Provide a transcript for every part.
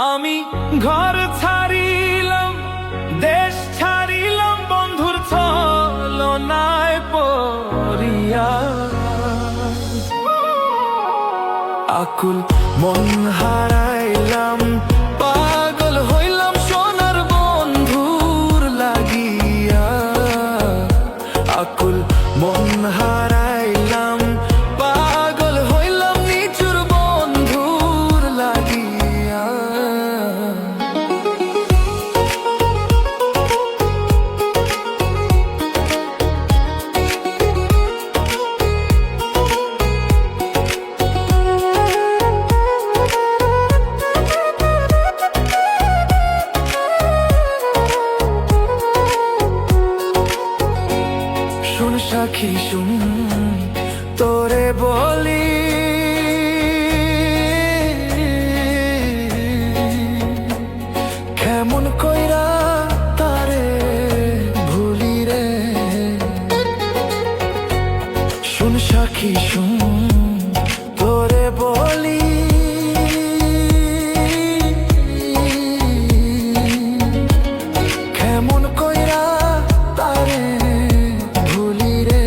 আমি ঘর ছাড়িলাম, দেশ ছাড়িলাম, বন্ধুর ছলনায় পড়িয়া। আকুল মন হারাইলাম, পাগল হইলাম সোনার বন্ধুর লাগিয়া। আকুল মন হারাইলাম, পাগল হইলাম নিচুর বন্ধুর লাগিয়া। শুন সাক্ষী শুন, তোরে বলি, কেমন কইরা তারে ভুলি রে। শুন সাক্ষী শুন, তোরে বলি, কেমন কইরা তারে ভুলি রে।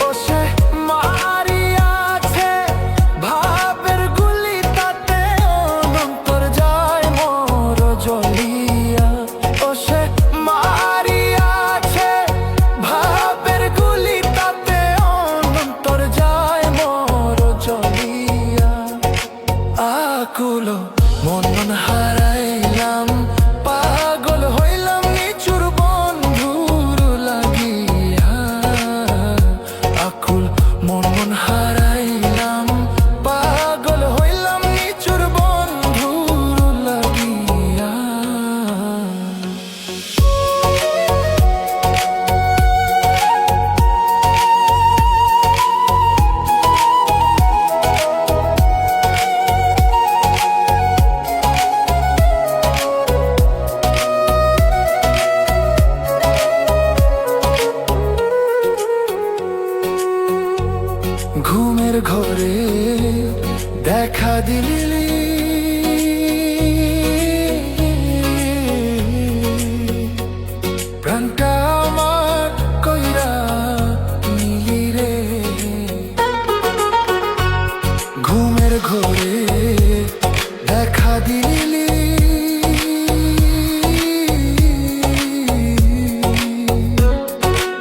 ও সে মারিয়াছে ভাবের গুলি, তাতে অন্তর যায় মোর জ্বলিয়া। ও সে মারিয়াছে ভাবের গুলি, তাতে অন্তর যায় মোর জ্বলিয়া। আকুল মন হারাইলাম, পাগল হইলাম নিচুর বন্ধুর লাগিয়া। আকুল মন হারাইলাম, পাগল হইলাম নিচুর বন্ধুর লাগিয়া। ঘুমের ঘরে দেখা দিলি, প্রাণটা আমার কইরা নিলি রে। ঘুমের ঘরে দেখা দিলি,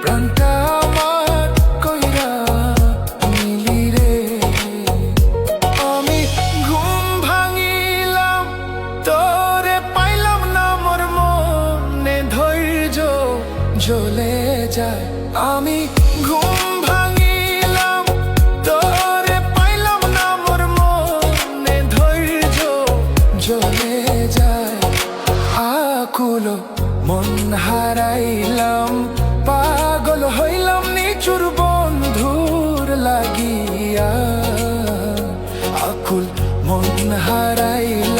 প্রাণটা আমার কইরা নিলি রে। আমি ঘুম ভাঙিলাম, তোরে পাইলাম না, মোর মনে ধৈর্য জ্বলে যায়। আমি ঘুম ভাঙিলাম, তোরে পাইলাম না, মোর মনে ধৈর্য জ্বলে যায়। আকুল মন হারাইলাম, পাগল হইলাম নিচুর বন্ধুর লাগিয়া। আকুল মন হারাইলাম।